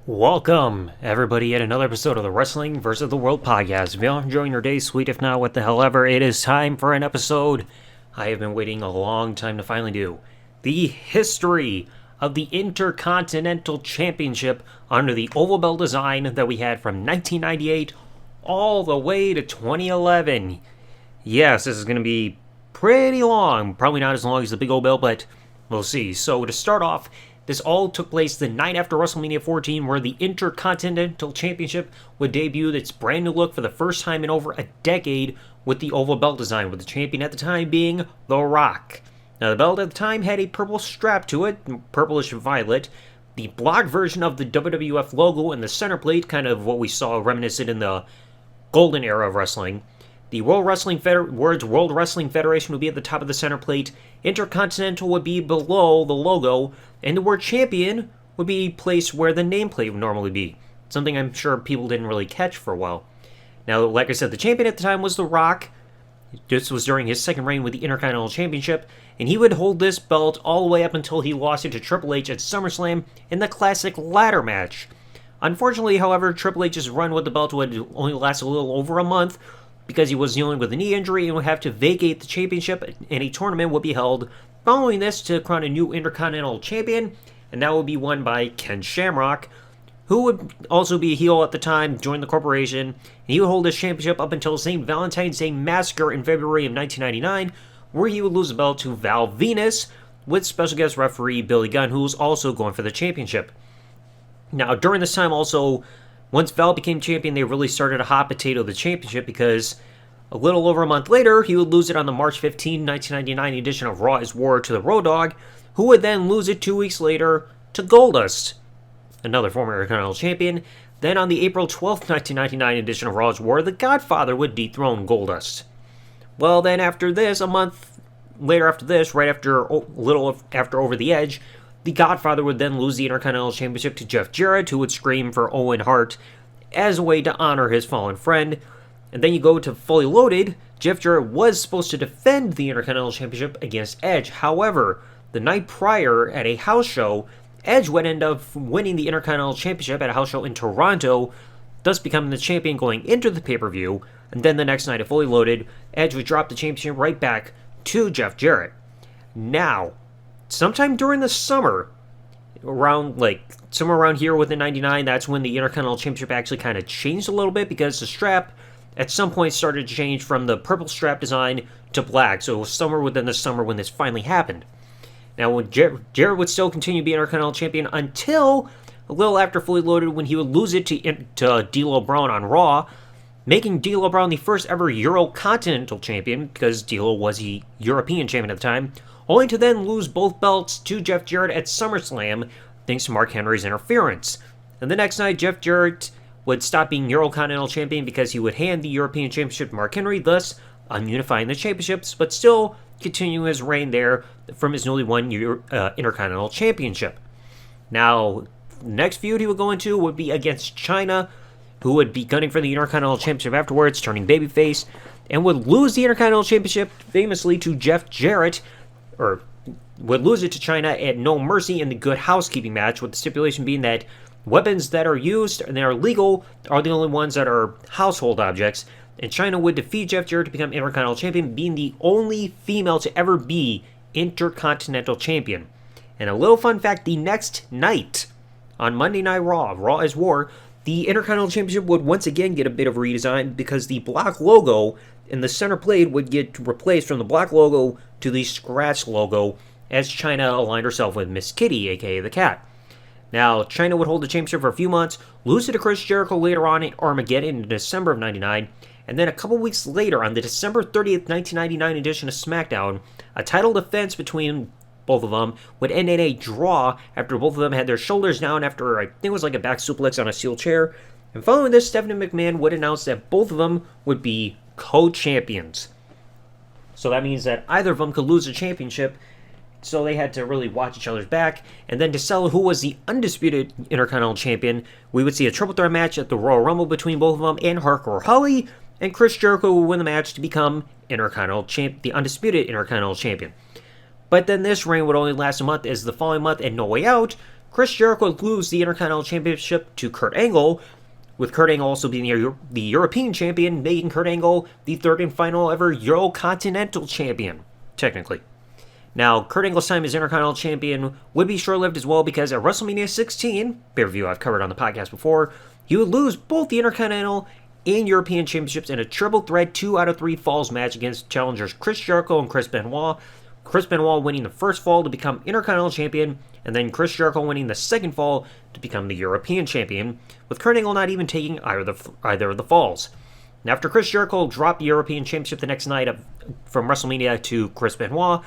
Welcome, everybody, at another episode of the Wrestling vs. the World podcast. If you're enjoying your day, sweet. If not, what the hell ever. It is time for an episode I have been waiting a long time to finally do. The history of the Intercontinental Championship under the oval belt design that we had from 1998 all the way to 2011. Yes, this is going to be pretty long. Probably not as long as the big old belt, but we'll see. So to start off, this all took place the night after Wrestlemania 14, where the Intercontinental Championship would debut its brand new look for the first time in over a decade with the oval belt design, with the champion at the time being The Rock. Now, the belt at the time had a purple strap to it, purplish violet. The block version of the WWF logo in the center plate, kind of what we saw reminiscent in the golden era of wrestling. The words World Wrestling Federation would be at the top of the center plate, Intercontinental would be below the logo, and the word champion would be placed where the nameplate would normally be. Something I'm sure people didn't really catch for a while. Now, like I said, the champion at the time was The Rock. This was during his second reign with the Intercontinental Championship, and he would hold this belt all the way up until he lost it to Triple H at SummerSlam in the classic ladder match. Unfortunately, however, Triple H's run with the belt would only last a little over a month, because he was dealing with a knee injury and would have to vacate the championship, and a tournament would be held following this to crown a new Intercontinental Champion, and that would be won by Ken Shamrock, who would also be a heel at the time, join the corporation, and he would hold his championship up until St. Valentine's Day Massacre in February of 1999, where he would lose the belt to Val Venus, with special guest referee Billy Gunn, who was also going for the championship. Now, during this time also, once Val became champion, they really started to hot potato the championship, because a little over a month later, he would lose it on the March 15, 1999 edition of Raw is War to the Road Dogg, who would then lose it 2 weeks later to Goldust, another former Intercontinental Champion. Then on the April 12, 1999 edition of Raw is War, the Godfather would dethrone Goldust. Well, then after this, a month later after this, right after a little after Over the Edge, the Godfather would then lose the Intercontinental Championship to Jeff Jarrett, who would scream for Owen Hart as a way to honor his fallen friend. And then you go to Fully Loaded. Jeff Jarrett was supposed to defend the Intercontinental Championship against Edge. However, the night prior at a house show, Edge would end up winning the Intercontinental Championship at a house show in Toronto, thus becoming the champion going into the pay-per-view. And then the next night at Fully Loaded, Edge would drop the championship right back to Jeff Jarrett. Now, sometime during the summer, somewhere around here within 99, that's when the Intercontinental Championship actually kind of changed a little bit, because the strap at some point started to change from the purple strap design to black. So it was somewhere within the summer when this finally happened. Now, when Jarrett would still continue to be Intercontinental Champion until a little after Fully Loaded, when he would lose it to D'Lo Brown on Raw, making D'Lo Brown the first ever Eurocontinental Champion, because D'Lo was the European Champion at the time, only to then lose both belts to Jeff Jarrett at SummerSlam, thanks to Mark Henry's interference. And the next night, Jeff Jarrett would stop being Eurocontinental Champion because he would hand the European Championship to Mark Henry, thus ununifying the championships, but still continuing his reign there from his newly won Intercontinental Championship. Now, the next feud he would go into would be against China, who would be gunning for the Intercontinental Championship afterwards, turning babyface, and would lose the Intercontinental Championship famously to Jeff Jarrett, or would lose it to China at No Mercy in the Good Housekeeping match, with the stipulation being that weapons that are used and that are legal are the only ones that are household objects, and China would defeat Jeff Jarrett to become Intercontinental Champion, being the only female to ever be Intercontinental Champion. And a little fun fact, the next night, on Monday Night Raw, Raw is War, the Intercontinental Championship would once again get a bit of a redesign, because the black logo in the center plate would get replaced from the black logo to the scratch logo, as China aligned herself with Miss Kitty, aka the cat. Now, China would hold the championship for a few months, lose it to Chris Jericho later on at Armageddon in December of 99, and then a couple weeks later, on the December 30th, 1999 edition of SmackDown, a title defense between both of them would end in a draw after both of them had their shoulders down after, I think it was like a back suplex on a steel chair. And following this, Stephanie McMahon would announce that both of them would be co-champions. So that means that either of them could lose the championship, so they had to really watch each other's back. And then to sell who was the undisputed Intercontinental Champion, we would see a triple threat match at the Royal Rumble between both of them, and Hardcore Holly and Chris Jericho would win the match to become the undisputed Intercontinental Champion. But then this reign would only last a month, as the following month, at No Way Out, Chris Jericho would lose the Intercontinental Championship to Kurt Angle, with Kurt Angle also being the European champion, making Kurt Angle the third and final ever Intercontinental champion, technically. Now, Kurt Angle's time as Intercontinental champion would be short-lived as well, because at WrestleMania 16, pay-per-view I've covered on the podcast before, he would lose both the Intercontinental and European championships in a triple threat 2 out of 3 falls match against challengers Chris Jericho and Chris Benoit. Chris Benoit winning the first fall to become Intercontinental champion, and then Chris Jericho winning the second fall to become the European champion, with Kurt Angle not even taking either of the falls. And after Chris Jericho dropped the European championship the next night from WrestleMania to Chris Benoit,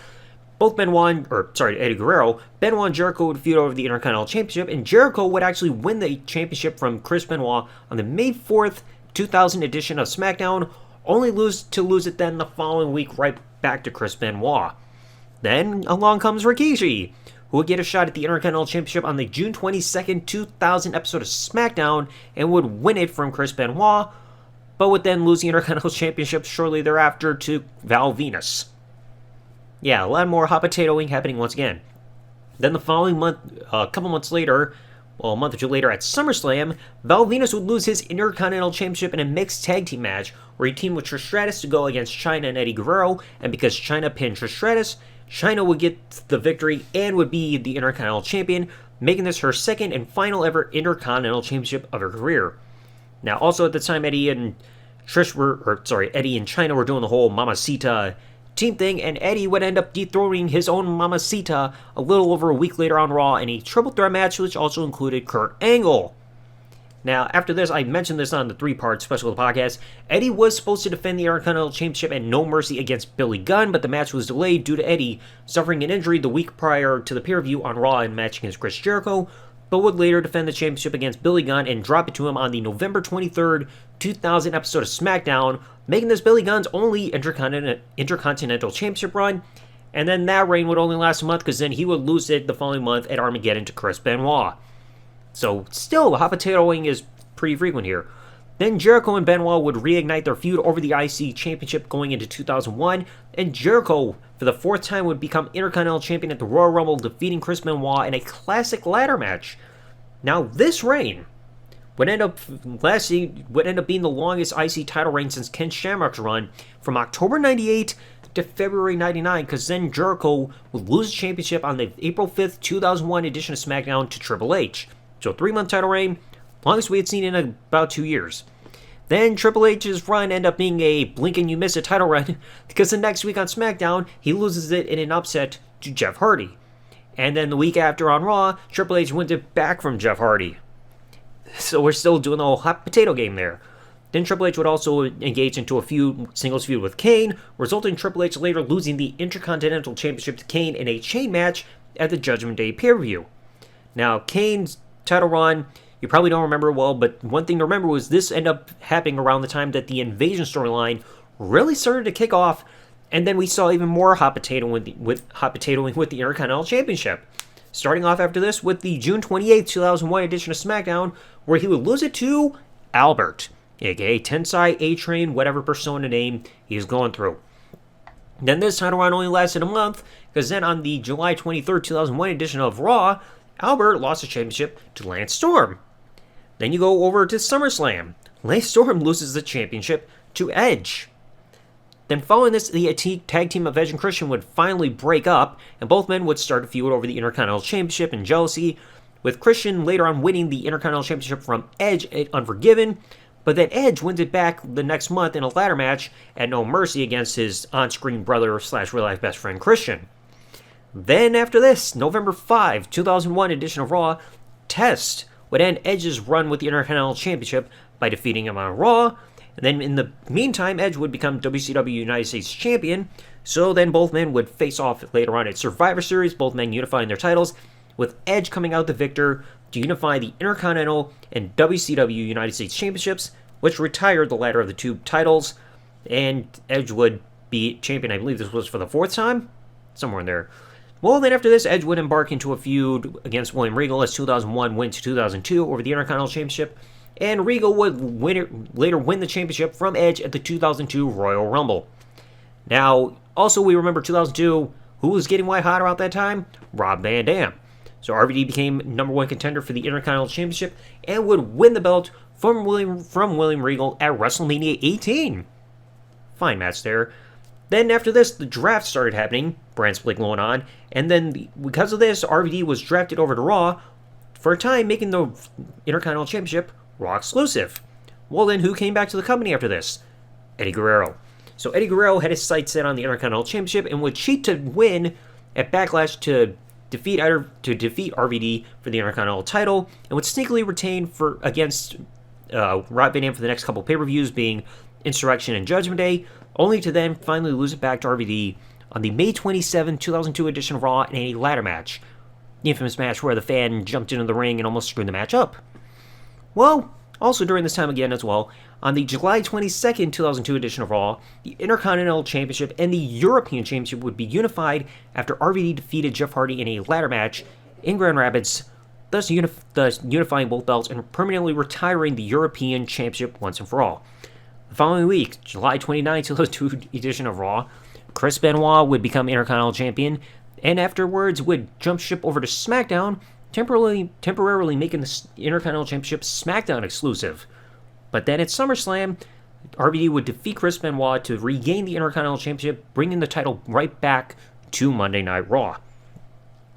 Eddie Guerrero, Benoit and Jericho would feud over the Intercontinental Championship, and Jericho would actually win the championship from Chris Benoit on the May 4th, 2000 edition of SmackDown, only to lose it then the following week right back to Chris Benoit. Then along comes Rikishi, who would get a shot at the Intercontinental Championship on the June 22nd, 2000 episode of SmackDown and would win it from Chris Benoit, but would then lose the Intercontinental Championship shortly thereafter to Val Venis. Yeah, a lot more hot potatoing happening once again. Then the following month, a couple months later, a month or two later at SummerSlam, Val Venis would lose his Intercontinental Championship in a mixed tag team match where he teamed with Trish Stratus to go against Chyna and Eddie Guerrero, and because Chyna pinned Trish Stratus, Chyna would get the victory and would be the Intercontinental Champion, making this her second and final ever Intercontinental Championship of her career. Now, also at the time, Eddie and Chyna were doing the whole Mamacita team thing, and Eddie would end up dethroning his own Mamacita a little over a week later on Raw in a triple threat match, which also included Kurt Angle. Now, after this, I mentioned this on the 3-part special of the podcast, Eddie was supposed to defend the Intercontinental Championship at No Mercy against Billy Gunn, but the match was delayed due to Eddie suffering an injury the week prior to the pay-per-view on Raw in a match against Chris Jericho, but would later defend the championship against Billy Gunn and drop it to him on the November 23rd, 2000 episode of SmackDown, making this Billy Gunn's only Intercontinental Championship run, and then that reign would only last a month because then he would lose it the following month at Armageddon to Chris Benoit. So, still, hot potatoing is pretty frequent here. Then Jericho and Benoit would reignite their feud over the IC Championship going into 2001, and Jericho, for the 4th time, would become Intercontinental Champion at the Royal Rumble, defeating Chris Benoit in a classic ladder match. Now, this reign would end up being the longest IC title reign since Ken Shamrock's run, from October 98 to February 99, because then Jericho would lose the championship on the April 5th, 2001 edition of SmackDown to Triple H. So, 3-month title reign, longest we had seen in about 2 years. Then Triple H's run ended up being a blink and you miss it title run, because the next week on SmackDown, he loses it in an upset to Jeff Hardy. And then the week after on Raw, Triple H wins it back from Jeff Hardy. So we're still doing the whole hot potato game there. Then Triple H would also engage into a singles feud with Kane, resulting in Triple H later losing the Intercontinental Championship to Kane in a chain match at the Judgment Day pay-per-view. Now, Kane's title run, you probably don't remember well, but one thing to remember was this ended up happening around the time that the Invasion storyline really started to kick off, and then we saw even more hot potatoing with the Intercontinental Championship. Starting off after this with the June 28th, 2001 edition of SmackDown, where he would lose it to Albert, aka Tensai A-Train, whatever persona name he's going through. Then this title run only lasted a month, because then on the July 23rd, 2001 edition of Raw, Albert lost the championship to Lance Storm. Then you go over to SummerSlam. Lance Storm loses the championship to Edge. Then following this, the tag team of Edge and Christian would finally break up, and both men would start a feud over the Intercontinental Championship in jealousy, with Christian later on winning the Intercontinental Championship from Edge at Unforgiven, but then Edge wins it back the next month in a ladder match at No Mercy against his on-screen brother / real-life best friend Christian. Then after this, November 5, 2001 edition of Raw, Test would end Edge's run with the Intercontinental Championship by defeating him on Raw, and then in the meantime, Edge would become WCW United States Champion, so then both men would face off later on at Survivor Series, both men unifying their titles, with Edge coming out the victor to unify the Intercontinental and WCW United States Championships, which retired the latter of the two titles, and Edge would be champion. I believe this was for the 4th time? Somewhere in there. Well, then after this, Edge would embark into a feud against William Regal as 2001 went to 2002 over the Intercontinental Championship, and Regal would later win the championship from Edge at the 2002 Royal Rumble. Now, also we remember 2002, who was getting white hot around that time? Rob Van Dam. So RVD became number one contender for the Intercontinental Championship and would win the belt from William Regal at WrestleMania 18. Fine match there. Then after this, the draft started happening, brand split going on, and then because of this, RVD was drafted over to Raw for a time, making the Intercontinental Championship Raw exclusive. Well then, who came back to the company after this? Eddie Guerrero. So Eddie Guerrero had his sights set on the Intercontinental Championship and would cheat to win at Backlash to defeat RVD for the Intercontinental title, and would sneakily retain against Rob Van Dam for the next couple pay-per-views, being Insurrection and Judgment Day, only to then finally lose it back to RVD on the May 27, 2002 edition of Raw in a ladder match. The infamous match where the fan jumped into the ring and almost screwed the match up. Well, also during this time again as well, on the July 22nd, 2002 edition of Raw, the Intercontinental Championship and the European Championship would be unified after RVD defeated Jeff Hardy in a ladder match in Grand Rapids, thus unifying both belts and permanently retiring the European Championship once and for all. The following week, July 29, 2002 edition of Raw, Chris Benoit would become Intercontinental Champion, and afterwards would jump ship over to SmackDown, temporarily making the Intercontinental Championship SmackDown exclusive. But then at SummerSlam, RVD would defeat Chris Benoit to regain the Intercontinental Championship, bringing the title right back to Monday Night Raw.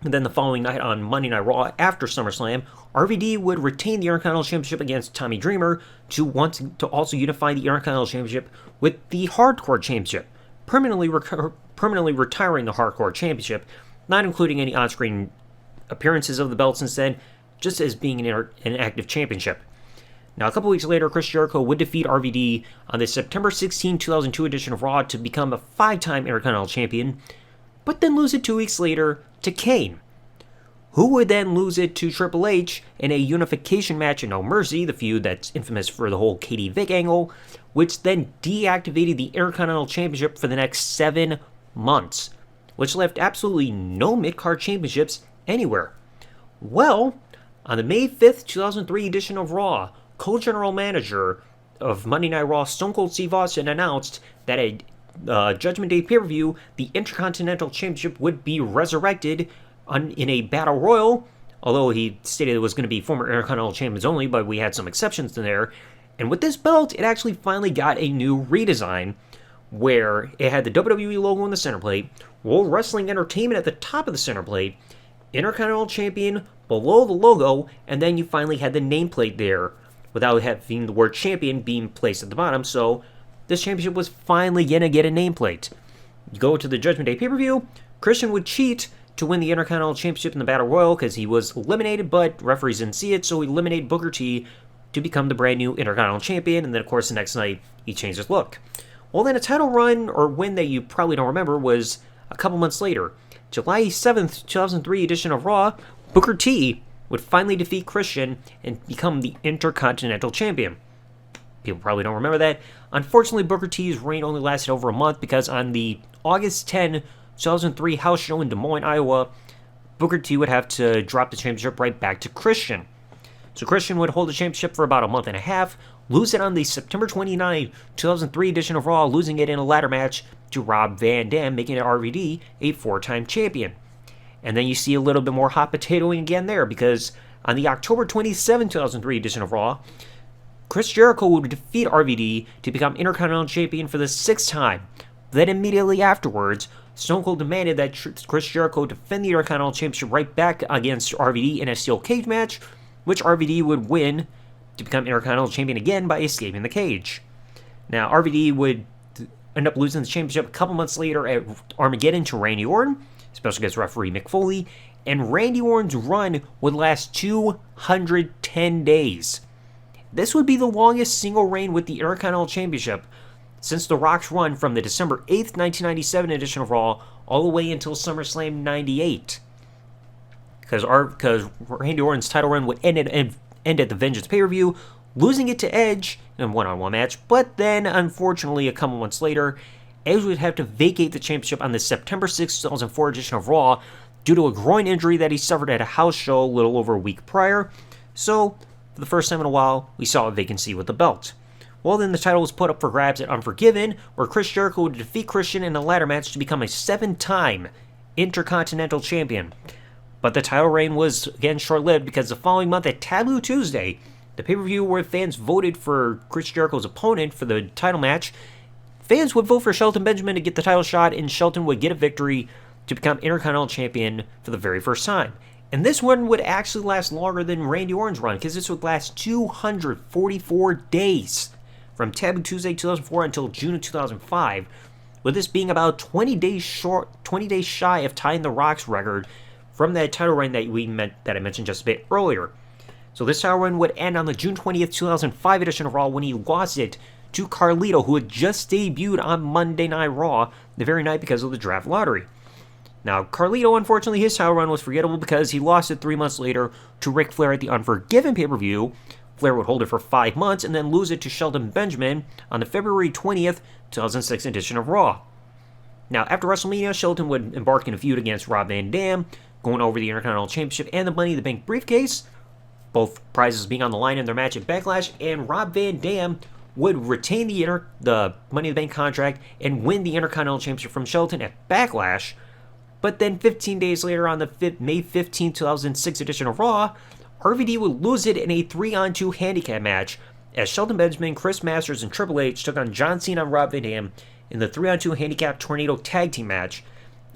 And then the following night on Monday Night Raw after SummerSlam, RVD would retain the Intercontinental Championship against Tommy Dreamer to also unify the Intercontinental Championship with the Hardcore Championship, permanently retiring the Hardcore Championship, not including any on-screen appearances of the belt since then, just as being an active championship. Now, a couple weeks later, Chris Jericho would defeat RVD on the September 16, 2002 edition of Raw to become a 5-time Intercontinental Champion, but then lose it 2 weeks later to Kane, who would then lose it to Triple H in a unification match in No Mercy, the feud that's infamous for the whole Katie Vick angle, which then deactivated the Intercontinental Championship for the next 7 months, which left absolutely no mid-card championships anywhere. Well, on the May 5th, 2003 edition of Raw, co-general manager of Monday Night Raw, Stone Cold Steve Austin, announced that at Judgment Day pay-per-view, the Intercontinental Championship would be resurrected in a battle royal, although he stated it was going to be former Intercontinental Champions only, but we had some exceptions in there. And with this belt, it actually finally got a new redesign, where it had the WWE logo in the center plate, World Wrestling Entertainment at the top of the center plate, Intercontinental Champion below the logo, and then you finally had the nameplate there, without having the word champion being placed at the bottom, so this championship was finally going to get a nameplate. You go to the Judgment Day pay-per-view, Christian would cheat to win the Intercontinental Championship in the Battle Royal because he was eliminated, but referees didn't see it, so he eliminated Booker T to become the brand new Intercontinental Champion, and then of course the next night he changed his look. Well, then a title run, or win that you probably don't remember, was a couple months later. July 7th, 2003 edition of Raw, Booker T would finally defeat Christian and become the Intercontinental Champion. People probably don't remember that. Unfortunately, Booker T's reign only lasted over a month because on the August 10, 2003 house show in Des Moines, Iowa, Booker T would have to drop the championship right back to Christian. So Christian would hold the championship for about a month and a half, lose it on the September 29, 2003 edition of Raw, losing it in a ladder match to Rob Van Dam, making it RVD a 4-time champion. And then you see a little bit more hot potatoing again there, because on the October 27, 2003 edition of Raw, Chris Jericho would defeat RVD to become Intercontinental Champion for the 6th time. Then immediately afterwards, Stone Cold demanded that Chris Jericho defend the Intercontinental Championship right back against RVD in a steel cage match, which RVD would win to become Intercontinental Champion again by escaping the cage. Now, RVD would end up losing the championship a couple months later at Armageddon to Randy Orton, special guest referee Mick Foley, and Randy Orton's run would last 210 days. This would be the longest single reign with the Intercontinental Championship since The Rock's run from the December 8th, 1997 edition of Raw all the way until SummerSlam 98. Because Randy Orton's title run would end at the Vengeance pay-per-view, losing it to Edge in a one-on-one match, but then, unfortunately, a couple months later, Edge would have to vacate the championship on the September 6, 2004 edition of Raw due to a groin injury that he suffered at a house show a little over a week prior. So, for the first time in a while, we saw a vacancy with the belt. Well, then the title was put up for grabs at Unforgiven, where Chris Jericho would defeat Christian in a ladder match to become a 7-time Intercontinental Champion. But the title reign was again short-lived because the following month at Taboo Tuesday, the pay-per-view where fans voted for Chris Jericho's opponent for the title match, fans would vote for Shelton Benjamin to get the title shot, and Shelton would get a victory to become Intercontinental Champion for the very first time. And this one would actually last longer than Randy Orton's run, because this would last 244 days, from Taboo Tuesday 2004 until June of 2005, with this being about 20 days shy of tying The Rock's record from that title reign that I mentioned just a bit earlier. So this title run would end on the June 20th, 2005 edition of Raw when he lost it to Carlito, who had just debuted on Monday Night Raw the very night because of the draft lottery. Now, Carlito, unfortunately, his title run was forgettable because he lost it 3 months later to Ric Flair at the Unforgiven pay-per-view. Flair would hold it for 5 months and then lose it to Shelton Benjamin on the February 20th, 2006 edition of Raw. Now, after WrestleMania, Shelton would embark in a feud against Rob Van Dam, going over the Intercontinental Championship and the Money in the Bank briefcase, both prizes being on the line in their match at Backlash, and Rob Van Dam would retain the Money in the Bank contract and win the Intercontinental Championship from Shelton at Backlash. But then 15 days later, on the May 15, 2006 edition of Raw, RVD would lose it in a 3-on-2 handicap match as Shelton Benjamin, Chris Masters, and Triple H took on John Cena and Rob Van Dam in the 3-on-2 handicap Tornado Tag Team match.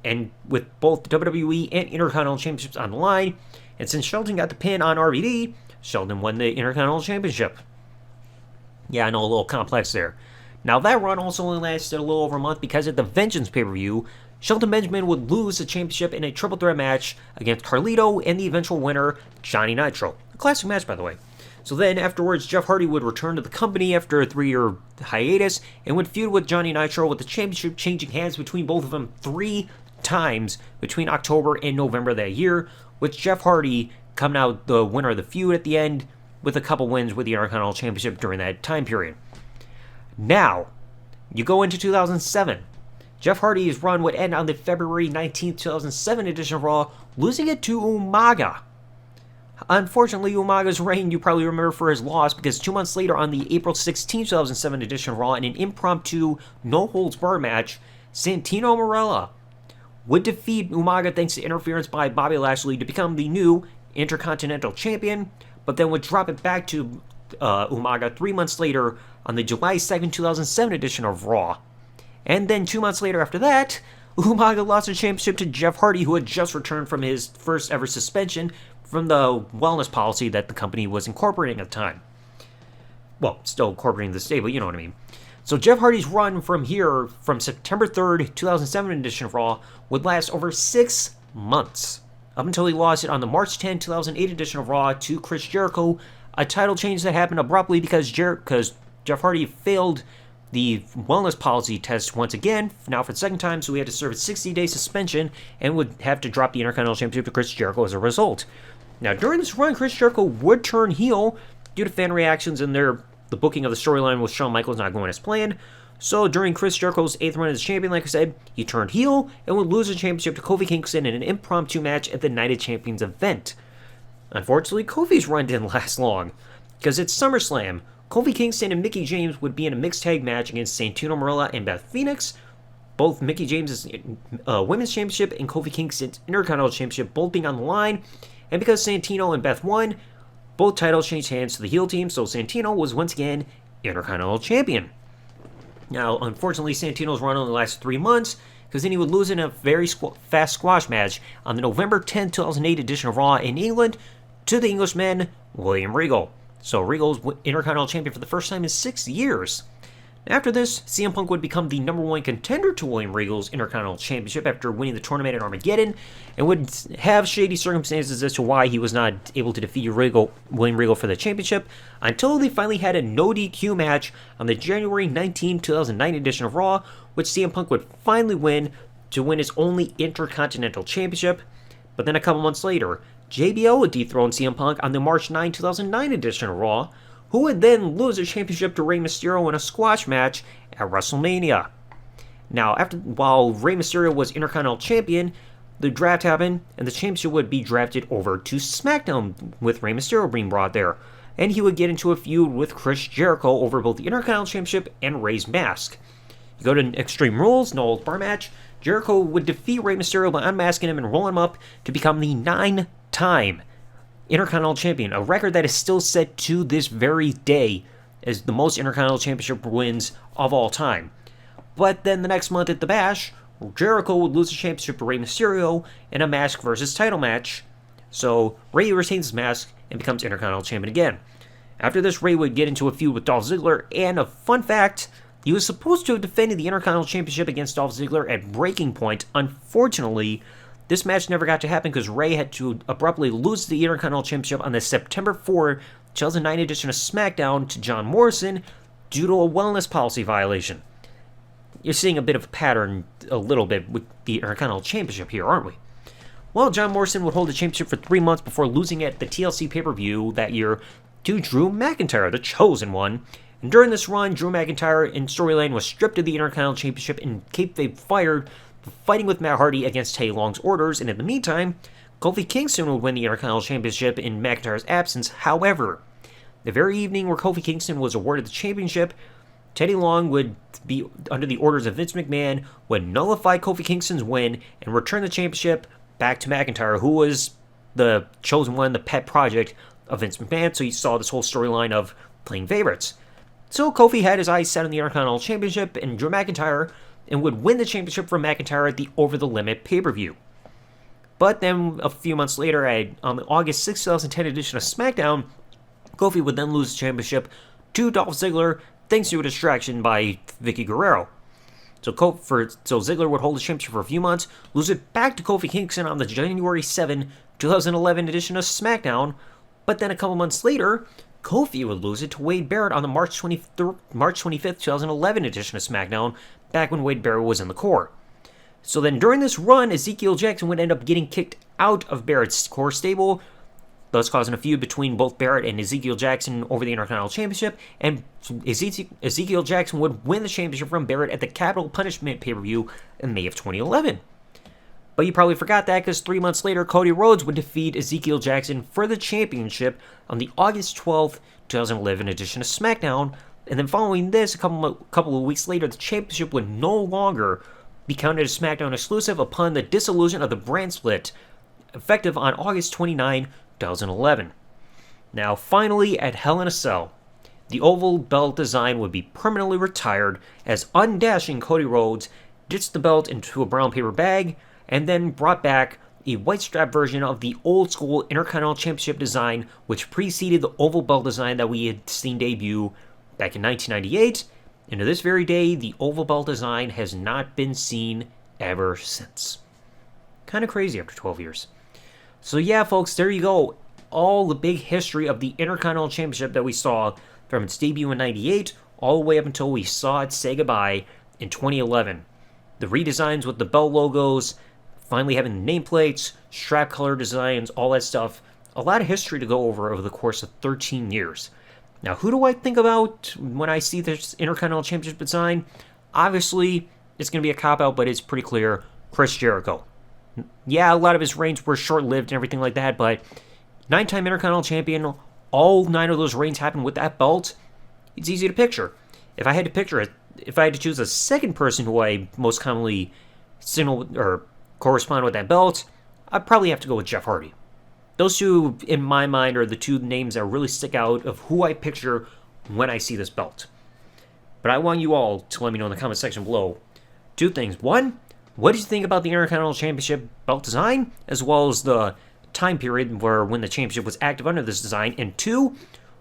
And with both the WWE and Intercontinental Championships on the line, and since Shelton got the pin on RVD, Shelton won the Intercontinental Championship. Yeah, I know, a little complex there. Now, that run also only lasted a little over a month because at the Vengeance pay-per-view, Shelton Benjamin would lose the championship in a triple threat match against Carlito and the eventual winner, Johnny Nitro. A classic match, by the way. So then, afterwards, Jeff Hardy would return to the company after a 3-year hiatus and would feud with Johnny Nitro, with the championship changing hands between both of them 3 times between October and November that year, with Jeff Hardy coming out the winner of the feud at the end with a couple wins with the Intercontinental Championship during that time period. Now, you go into 2007. Jeff Hardy's run would end on the February 19, 2007 edition of Raw, losing it to Umaga. Unfortunately, Umaga's reign you probably remember for his loss, because 2 months later on the April 16, 2007 edition of Raw, in an impromptu no-holds-barred match, Santino Marella would defeat Umaga thanks to interference by Bobby Lashley to become the new Intercontinental Champion, but then would drop it back to Umaga 3 months later on the July 2nd, 2007 edition of Raw. And then 2 months later after that, Umaga lost the championship to Jeff Hardy, who had just returned from his first ever suspension from the wellness policy that the company was incorporating at the time. Well, still incorporating this day, but you know what I mean. So Jeff Hardy's run from here, from September 3rd, 2007 edition of Raw, would last over 6 months, up until he lost it on the March 10, 2008 edition of Raw to Chris Jericho, a title change that happened abruptly because Jeff Hardy failed the wellness policy test once again, now for the second time, so he had to serve a 60-day suspension and would have to drop the Intercontinental Championship to Chris Jericho as a result. Now, during this run, Chris Jericho would turn heel due to fan reactions and the booking of the storyline with Shawn Michaels not going as planned. So during Chris Jericho's 8th run as champion, like I said, he turned heel and would lose the championship to Kofi Kingston in an impromptu match at the Night of Champions event. Unfortunately, Kofi's run didn't last long, because at SummerSlam, Kofi Kingston and Mickie James would be in a mixed tag match against Santino Marella and Beth Phoenix. Both Mickie James' Women's Championship and Kofi Kingston's Intercontinental Championship both being on the line. And because Santino and Beth won, both titles changed hands to the heel team, so Santino was once again Intercontinental Champion. Now, unfortunately, Santino's run only lasted 3 months, because then he would lose in a very fast squash match on the November 10, 2008 edition of Raw in England to the Englishman, William Regal. So Regal's Intercontinental Champion for the first time in 6 years. After this, CM Punk would become the #1 contender to William Regal's Intercontinental Championship after winning the tournament at Armageddon, and would have shady circumstances as to why he was not able to defeat William Regal for the championship, until they finally had a no DQ match on the January 19, 2009 edition of Raw, which CM Punk would finally win to win his only Intercontinental Championship. But then a couple months later, JBL would dethrone CM Punk on the March 9, 2009 edition of Raw, who would then lose the championship to Rey Mysterio in a squash match at WrestleMania. Now, while Rey Mysterio was Intercontinental Champion, the draft happened, and the championship would be drafted over to SmackDown, with Rey Mysterio being brought there, and he would get into a feud with Chris Jericho over both the Intercontinental Championship and Rey's mask. You go to Extreme Rules, no holds bar match. Jericho would defeat Rey Mysterio by unmasking him and rolling him up to become the 9-time Intercontinental Champion, a record that is still set to this very day as the most Intercontinental Championship wins of all time. But then the next month at the Bash, Jericho would lose the championship to Rey Mysterio in a mask versus title match. So Rey retains his mask and becomes Intercontinental Champion again. After this, Rey would get into a feud with Dolph Ziggler, and a fun fact, he was supposed to have defended the Intercontinental Championship against Dolph Ziggler at Breaking Point. Unfortunately, this match never got to happen because Rey had to abruptly lose the Intercontinental Championship on the September 4, 2009 edition of SmackDown to John Morrison due to a wellness policy violation. You're seeing a bit of a pattern a little bit with the Intercontinental Championship here, aren't we? Well, John Morrison would hold the championship for 3 months before losing it at the TLC pay-per-view that year to Drew McIntyre, the Chosen One. And during this run, Drew McIntyre in storyline was stripped of the Intercontinental Championship and kayfabe fired for fighting with Matt Hardy against Teddy Long's orders. And in the meantime, Kofi Kingston would win the Intercontinental Championship in McIntyre's absence. However, the very evening where Kofi Kingston was awarded the championship, Teddy Long would be under the orders of Vince McMahon, would nullify Kofi Kingston's win and return the championship back to McIntyre, who was the Chosen One, the pet project of Vince McMahon. So you saw this whole storyline of playing favorites. So Kofi had his eyes set on the Intercontinental Championship and Drew McIntyre and would win the championship from McIntyre at the Over the Limit pay-per-view. But then a few months later, on the August 6, 2010 edition of SmackDown, Kofi would then lose the championship to Dolph Ziggler thanks to a distraction by Vicky Guerrero. So Ziggler would hold the championship for a few months, lose it back to Kofi Kingston on the January 7, 2011 edition of SmackDown, but then a couple months later, Kofi would lose it to Wade Barrett on the March 25th, 2011 edition of SmackDown, back when Wade Barrett was in the core. So then during this run, Ezekiel Jackson would end up getting kicked out of Barrett's core stable, thus causing a feud between both Barrett and Ezekiel Jackson over the Intercontinental Championship, and Ezekiel Jackson would win the championship from Barrett at the Capital Punishment pay-per-view in May of 2011. But you probably forgot that because 3 months later, Cody Rhodes would defeat Ezekiel Jackson for the championship on the August 12th, 2011 edition of SmackDown, and then following this, a couple of weeks later, the championship would no longer be counted as SmackDown exclusive upon the dissolution of the brand split, effective on August 29, 2011. Now, finally, at Hell in a Cell, the oval belt design would be permanently retired as undashing Cody Rhodes ditched the belt into a brown paper bag and then brought back a white strap version of the old school Intercontinental Championship design, which preceded the oval belt design that we had seen debut back in 1998. And to this very day, the oval belt design has not been seen ever since. Kind of crazy after 12 years. So yeah, folks, there you go. All the big history of the Intercontinental Championship that we saw from its debut in 98 all the way up until we saw it say goodbye in 2011. The redesigns with the belt logos, finally having the nameplates, strap color designs, all that stuff. A lot of history to go over the course of 13 years. Now, who do I think about when I see this Intercontinental Championship design? Obviously, it's going to be a cop-out, but it's pretty clear. Chris Jericho. Yeah, a lot of his reigns were short-lived and everything like that, but 9-time Intercontinental Champion, all 9 of those reigns happened with that belt. It's easy to picture. If I had to choose a second person who I most commonly correspond with that belt, I'd probably have to go with Jeff Hardy. Those two, in my mind, are the two names that really stick out of who I picture when I see this belt. But I want you all to let me know in the comment section below 2 things. 1, what did you think about the Intercontinental Championship belt design, as well as the time period when the championship was active under this design? And 2,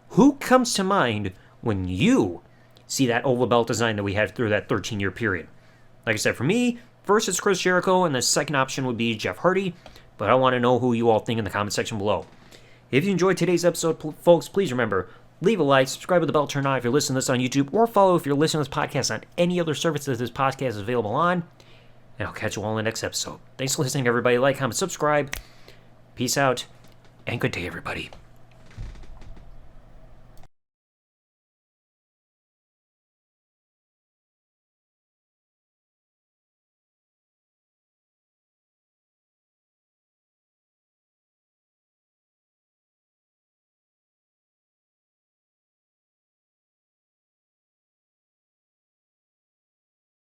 who comes to mind when you see that oval belt design that we had through that 13-year period? Like I said, for me, first it's Chris Jericho, and the second option would be Jeff Hardy. But I want to know who you all think in the comment section below. If you enjoyed today's episode, folks, please remember, leave a like, subscribe with the bell turned on if you're listening to this on YouTube, or follow if you're listening to this podcast on any other service that this podcast is available on. And I'll catch you all in the next episode. Thanks for listening, everybody. Like, comment, subscribe. Peace out, and good day, everybody.